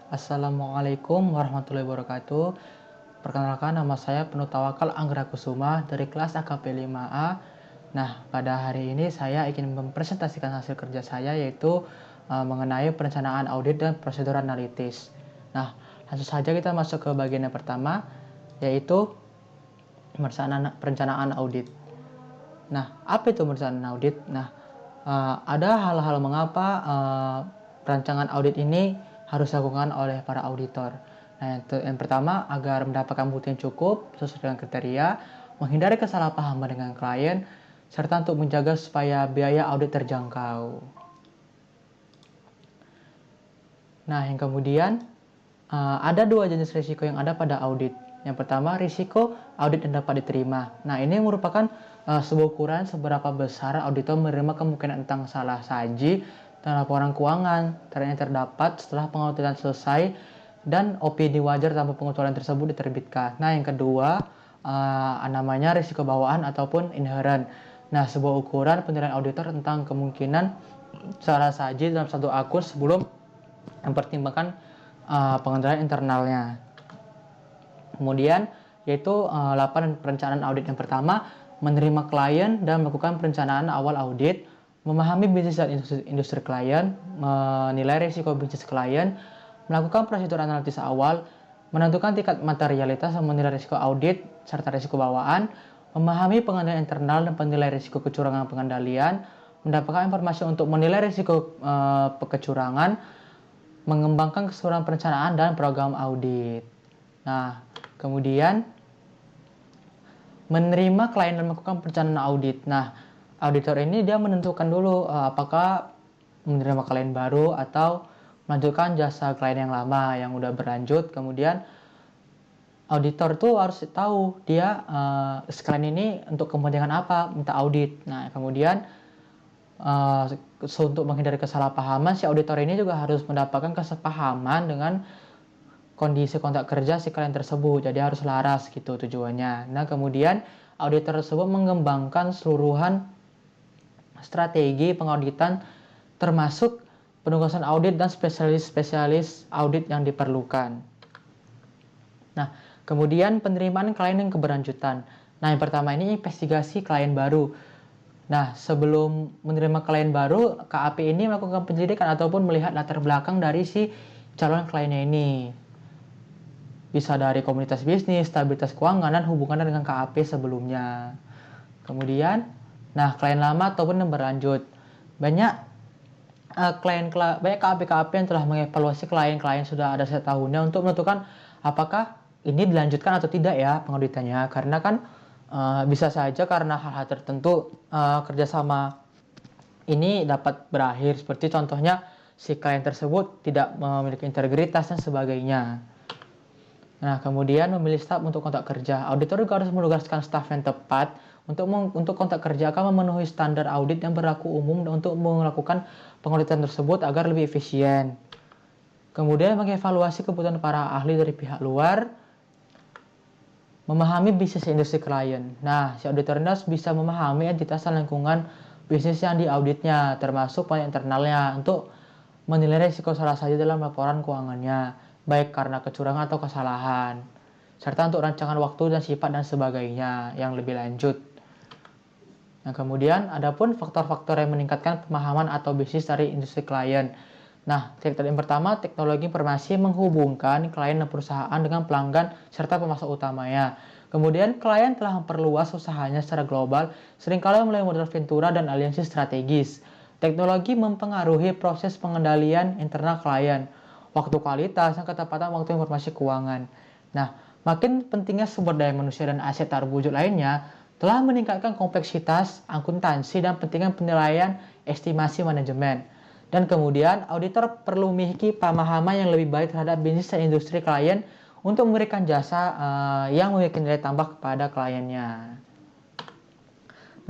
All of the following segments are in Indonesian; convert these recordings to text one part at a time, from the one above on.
Assalamualaikum warahmatullahi wabarakatuh. Perkenalkan, nama saya Penuh Tawakal Anggrakusuma dari kelas AKP 5A. Nah, pada hari ini saya ingin mempresentasikan hasil kerja saya, yaitu mengenai perencanaan audit dan prosedur analitis. Nah, langsung saja kita masuk ke bagian yang pertama, yaitu perencanaan audit. Nah, apa itu perencanaan audit? Nah, ada hal-hal mengapa perancangan audit ini harus dilakukan oleh para auditor. Nah, yang pertama, agar mendapatkan bukti yang cukup sesuai dengan kriteria, menghindari kesalahpahaman dengan klien, serta untuk menjaga supaya biaya audit terjangkau. Nah, yang kemudian, ada dua jenis risiko yang ada pada audit. Yang pertama, risiko audit yang dapat diterima. Nah, ini merupakan sebuah ukuran seberapa besar auditor menerima kemungkinan tentang salah saji dan laporan keuangan yang terdapat setelah pengauditan selesai dan opini wajar tanpa pengecualian tersebut diterbitkan. Nah, yang kedua, namanya risiko bawaan ataupun inherent. Nah, sebuah ukuran penilaian auditor tentang kemungkinan salah saji dalam satu akun sebelum mempertimbangkan pengendalian internalnya. Kemudian yaitu laporan perencanaan audit yang pertama, menerima klien dan melakukan perencanaan awal audit, memahami bisnis dan industri klien, menilai risiko bisnis klien, melakukan prosedur analisis awal, menentukan tingkat materialitas dan menilai risiko audit serta risiko bawaan, memahami pengendalian internal dan penilai risiko kecurangan pengendalian, mendapatkan informasi untuk menilai risiko kecurangan, mengembangkan keseluruhan perencanaan dan program audit. Nah, kemudian menerima klien dan melakukan perencanaan audit. Nah, auditor ini dia menentukan dulu apakah menerima klien baru atau melanjutkan jasa klien yang lama yang udah berlanjut. Kemudian auditor tuh harus tahu dia klien ini untuk kepentingan apa minta audit. Nah, kemudian untuk menghindari kesalahpahaman, si auditor ini juga harus mendapatkan kesepahaman dengan kondisi kontrak kerja si klien tersebut, jadi harus laras gitu tujuannya. Nah, kemudian auditor tersebut mengembangkan seluruhan strategi pengauditan termasuk penugasan audit dan spesialis-spesialis audit yang diperlukan. Nah, kemudian penerimaan klien yang keberlanjutan. Nah, yang pertama ini investigasi klien baru. Nah, sebelum menerima klien baru, KAP ini melakukan penyelidikan ataupun melihat latar belakang dari si calon kliennya ini. Bisa dari komunitas bisnis, stabilitas keuangan, dan hubungan dengan KAP sebelumnya. Kemudian, nah klien lama ataupun yang berlanjut. Banyak KAP-KAP yang telah mengevaluasi klien-klien sudah ada setahunnya untuk menentukan apakah ini dilanjutkan atau tidak ya pengauditannya. Karena kan bisa saja karena hal-hal tertentu kerjasama ini dapat berakhir. Seperti contohnya si klien tersebut tidak memiliki integritas dan sebagainya. Nah, kemudian memilih staf untuk kontrak kerja. Auditor juga harus menugaskan staf yang tepat untuk kontrak kerja akan memenuhi standar audit yang berlaku umum dan untuk melakukan pengauditan tersebut agar lebih efisien. Kemudian mengevaluasi kebutuhan para ahli dari pihak luar, memahami bisnis industri klien. Nah, si auditor ini harus bisa memahami entitas dan lingkungan bisnis yang diauditnya, termasuk penilaian internalnya untuk menilai risiko salah saja dalam laporan keuangannya, baik karena kecurangan atau kesalahan, serta untuk rancangan waktu dan sifat dan sebagainya yang lebih lanjut. Nah, kemudian adapun faktor-faktor yang meningkatkan pemahaman atau bisnis dari industri klien. Nah, yang pertama, teknologi informasi menghubungkan klien dan perusahaan dengan pelanggan serta pemasok utamanya. Kemudian, klien telah memperluas usahanya secara global, seringkali melalui model ventura dan aliansi strategis. Teknologi mempengaruhi proses pengendalian internal klien, waktu kualitas, dan ketepatan waktu informasi keuangan. Nah, makin pentingnya sumber daya manusia dan aset tak berwujud lainnya telah meningkatkan kompleksitas, akuntansi, dan pentingnya penilaian estimasi manajemen. Dan kemudian, auditor perlu memiliki pemahaman yang lebih baik terhadap bisnis dan industri klien untuk memberikan jasa yang memiliki nilai tambah kepada kliennya.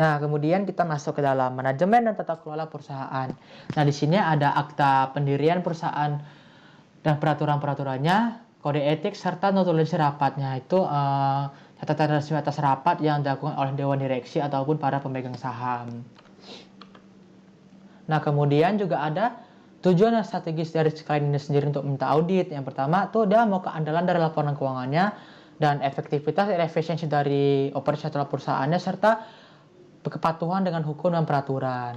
Nah, kemudian kita masuk ke dalam manajemen dan tata kelola perusahaan. Nah, di sini ada akta pendirian perusahaan dan peraturan-peraturannya, kode etik, serta notulensi rapatnya. Itu catatan resmi atas rapat yang dilakukan oleh Dewan Direksi ataupun para pemegang saham. Nah, kemudian juga ada Tujuan dan strategis dari si klien ini sendiri untuk minta audit, yang pertama tuh dia mau keandalan dari laporan keuangannya dan efektivitas dan efisiensi dari operasional perusahaannya serta kepatuhan dengan hukum dan peraturan.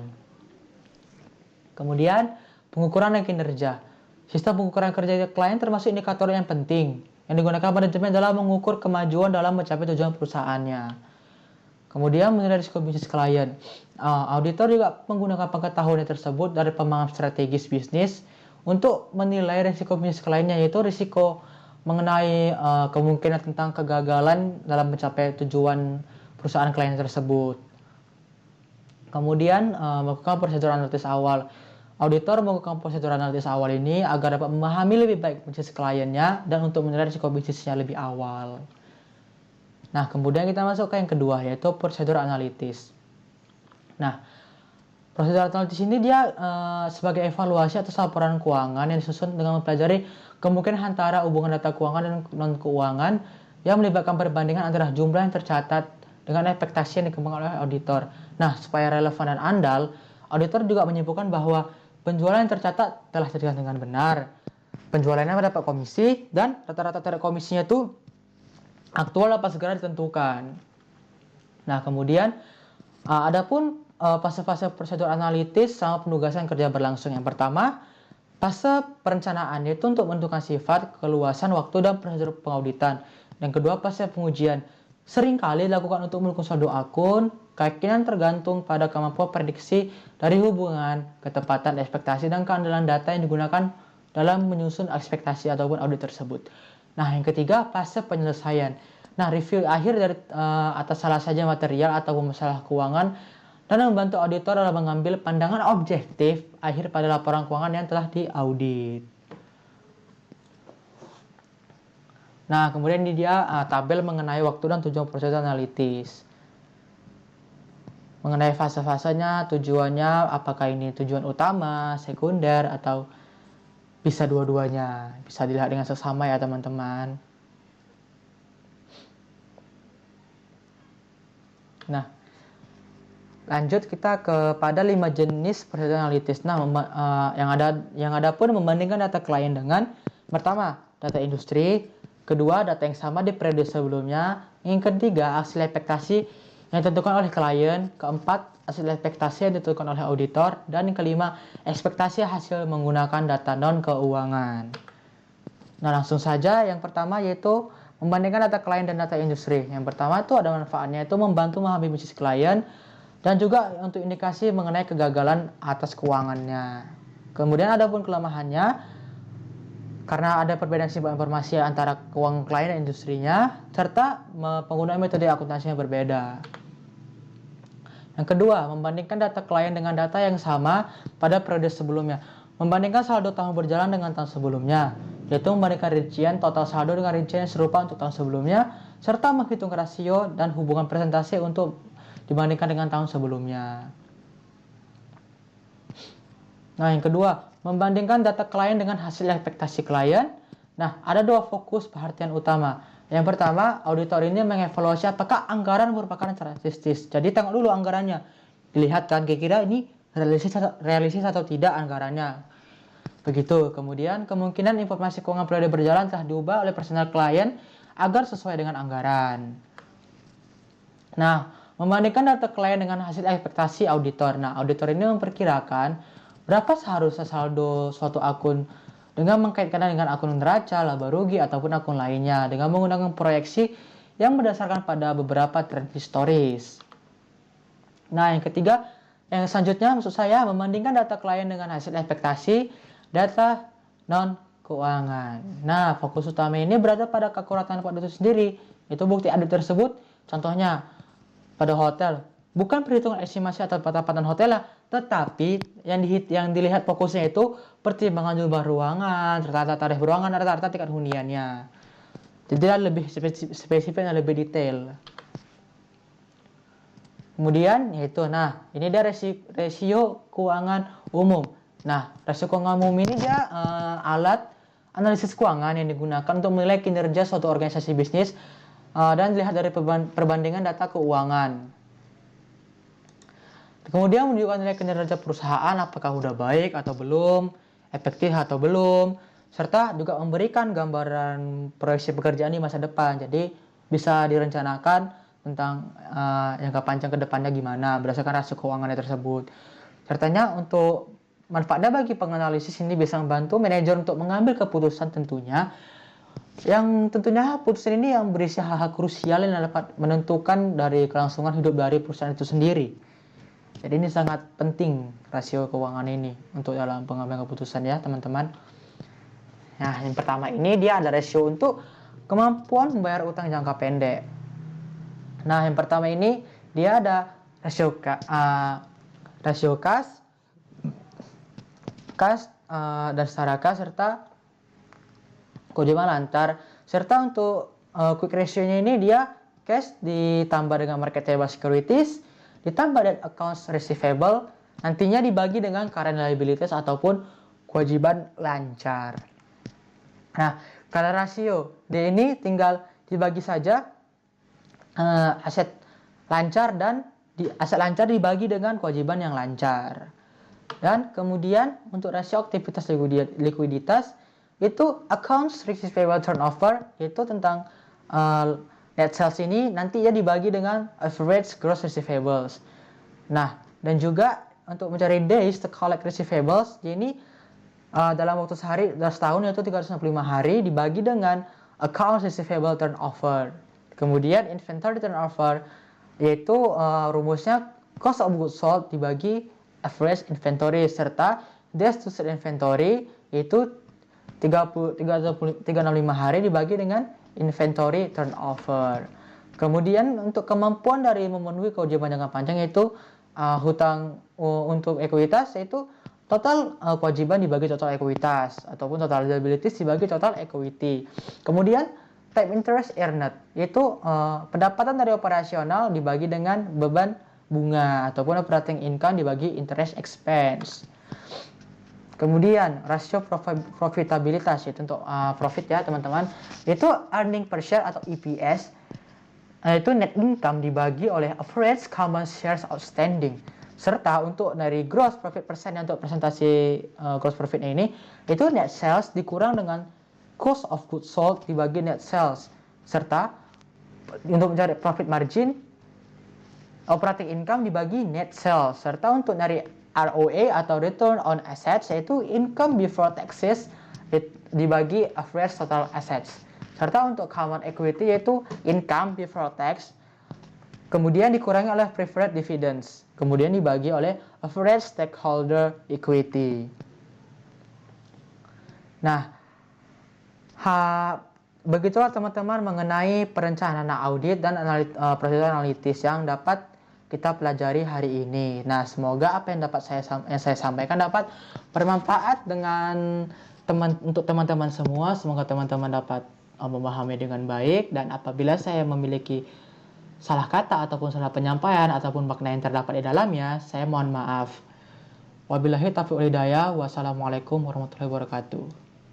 Kemudian pengukuran dan kinerja. Sistem pengukuran kerja klien termasuk indikator yang penting yang digunakan manajemen dalam mengukur kemajuan dalam mencapai tujuan perusahaannya. Kemudian menilai risiko bisnis klien. Auditor juga menggunakan pengetahuan tersebut dari pemahaman strategis bisnis untuk menilai risiko bisnis kliennya, yaitu risiko mengenai kemungkinan tentang kegagalan dalam mencapai tujuan perusahaan klien tersebut. Kemudian melakukan prosedur analisis awal. Auditor melakukan prosedur analisis awal ini agar dapat memahami lebih baik bisnis kliennya dan untuk menilai risiko bisnisnya lebih awal. Nah, kemudian kita masuk ke yang kedua, yaitu prosedur analitis. Nah, prosedur analitis ini dia sebagai evaluasi atas laporan keuangan yang disusun dengan mempelajari kemungkinan antara hubungan data keuangan dan non-keuangan yang melibatkan perbandingan antara jumlah yang tercatat dengan ekspektasi yang dikembangkan oleh auditor. Nah, supaya relevan dan andal, auditor juga menyimpulkan bahwa penjualan yang tercatat telah terjadi dengan benar. Penjualannya mendapat komisi dan rata-rata target komisinya itu aktual dapat segera ditentukan. Nah, kemudian adapun fase-fase prosedur analitis sama penugasan kerja berlangsung. Yang pertama, fase perencanaan yaitu untuk menentukan sifat, keluasan waktu dan prosedur pengauditan. Yang kedua, fase pengujian. Seringkali dilakukan untuk mendukung saldo akun, keyakinan tergantung pada kemampuan prediksi dari hubungan, ketepatan ekspektasi dan keandalan data yang digunakan dalam menyusun ekspektasi ataupun audit tersebut. Nah, yang ketiga, fase penyelesaian. Nah, review akhir dari atas salah saja material atau masalah keuangan dan membantu auditor dalam mengambil pandangan objektif akhir pada laporan keuangan yang telah diaudit. Nah, kemudian ini dia tabel mengenai waktu dan tujuan proses analitis. Mengenai fase-fasenya, tujuannya, apakah ini tujuan utama, sekunder, atau bisa dua-duanya. Bisa dilihat dengan seksama ya teman-teman. Nah, lanjut kita kepada 5 jenis prosedur analitis. Nah, yang ada pun membandingkan data klien dengan pertama, data industri, kedua, data yang sama di periode sebelumnya, yang ketiga, hasil ekspektasi yang ditentukan oleh klien, keempat, hasil ekspektasi yang ditentukan oleh auditor, dan yang kelima, ekspektasi hasil menggunakan data non-keuangan. Nah, langsung saja yang pertama yaitu membandingkan data klien dan data industri. Yang pertama itu ada manfaatnya, itu membantu memahami bisnis klien dan juga untuk indikasi mengenai kegagalan atas keuangannya. Kemudian ada pun kelemahannya, karena ada perbedaan simpul informasi antara keuangan klien dan industrinya, serta penggunaan metode akuntansi yang berbeda. Yang kedua, membandingkan data klien dengan data yang sama pada periode sebelumnya. Membandingkan saldo tahun berjalan dengan tahun sebelumnya, yaitu membandingkan rincian total saldo dengan rincian yang serupa untuk tahun sebelumnya, serta menghitung rasio dan hubungan presentasi untuk dibandingkan dengan tahun sebelumnya. Nah, yang kedua, membandingkan data klien dengan hasil ekspektasi klien. Nah, ada dua fokus perhatian utama. Yang pertama, auditor ini mengevaluasi apakah anggaran merupakan realistis. Jadi tengok dulu anggarannya. Dilihat kan kira-kira ini realistis atau tidak anggarannya. Begitu. Kemudian kemungkinan informasi keuangan periode berjalan telah diubah oleh personal klien agar sesuai dengan anggaran. Nah, membandingkan data klien dengan hasil ekspektasi auditor. Nah, auditor ini memperkirakan berapa seharusnya saldo suatu akun dengan mengkaitkannya dengan akun neraca, laba rugi, ataupun akun lainnya dengan menggunakan proyeksi yang berdasarkan pada beberapa tren historis. Nah, yang ketiga, yang selanjutnya maksud saya membandingkan data klien dengan hasil ekspektasi data non-keuangan. Nah, fokus utama ini berada pada keakuratan pada itu sendiri. Itu bukti audit tersebut, contohnya pada hotel. Bukan perhitungan estimasi atau pendapatan hotel lah, tetapi yang dilihat fokusnya itu pertimbangan jumlah ruangan, rata-rata tarif ruangan, rata-rata tingkat huniannya. Jadi lebih spesifik dan lebih detail. Kemudian yaitu, nah ini dia rasio keuangan umum. Nah, rasio keuangan umum ini dia alat analisis keuangan yang digunakan untuk menilai kinerja suatu organisasi bisnis dan dilihat dari perbandingan data keuangan. Kemudian menunjukkan nilai kinerja perusahaan apakah sudah baik atau belum. efektif atau belum, serta juga memberikan gambaran proyeksi pekerjaan di masa depan. Jadi bisa direncanakan tentang jangka panjang ke depannya gimana berdasarkan rasio keuangannya tersebut. Sertanya untuk manfaatnya bagi penganalisis ini bisa membantu manajer untuk mengambil keputusan tentunya. Yang tentunya putusan ini yang berisi hal-hal krusial yang dapat menentukan dari kelangsungan hidup dari perusahaan itu sendiri. Jadi ini sangat penting rasio keuangan ini untuk dalam pengambilan keputusan ya teman-teman. Nah yang pertama ini dia ada rasio untuk kemampuan membayar utang jangka pendek. Nah yang pertama ini dia ada rasio kas dan setara kas serta kewajiban lancar. Serta untuk quick ratio-nya ini dia cash ditambah dengan marketable securities ditambah dengan accounts receivable, nantinya dibagi dengan current liabilities ataupun kewajiban lancar. Nah, kalau rasio D ini tinggal dibagi saja aset lancar dan aset lancar dibagi dengan kewajiban yang lancar. Dan kemudian untuk rasio aktivitas likuiditas itu accounts receivable turnover, itu tentang net sales ini nanti ya dibagi dengan average gross receivables. Nah, dan juga untuk mencari days to collect receivables, ini dalam waktu sehari dalam setahun yaitu 365 hari dibagi dengan accounts receivable turnover. Kemudian inventory turnover yaitu rumusnya cost of goods sold dibagi average inventory serta days to sell inventory yaitu 365 hari dibagi dengan inventory turnover. Kemudian untuk kemampuan dari memenuhi kewajiban jangka panjang yaitu hutang untuk ekuitas yaitu total kewajiban dibagi total ekuitas ataupun total liabilities dibagi total equity. Kemudian type interest earned yaitu pendapatan dari operasional dibagi dengan beban bunga ataupun operating income dibagi interest expense. Kemudian rasio profitabilitas yaitu untuk profit ya teman-teman, itu earning per share atau EPS, itu net income dibagi oleh average common shares outstanding. Serta untuk dari gross profit persen untuk presentasi gross profit ini, itu net sales dikurang dengan cost of goods sold dibagi net sales. Serta untuk mencari profit margin, operating income dibagi net sales. Serta untuk dari ROA atau return on assets yaitu income before taxes dibagi average total assets. Serta untuk common equity yaitu income before tax kemudian dikurangi oleh preferred dividends kemudian dibagi oleh average stakeholder equity. Nah, begitulah teman-teman mengenai perencanaan audit dan prosedur analitis yang dapat kita pelajari hari ini. Nah, semoga apa yang dapat saya sampaikan dapat bermanfaat untuk teman-teman semua. Semoga teman-teman dapat memahami dengan baik, dan apabila saya memiliki salah kata ataupun salah penyampaian ataupun makna yang terdapat di dalamnya, saya mohon maaf. Wabillahi taufiq wal hidayah. Wassalamualaikum warahmatullahi wabarakatuh.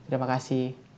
Terima kasih.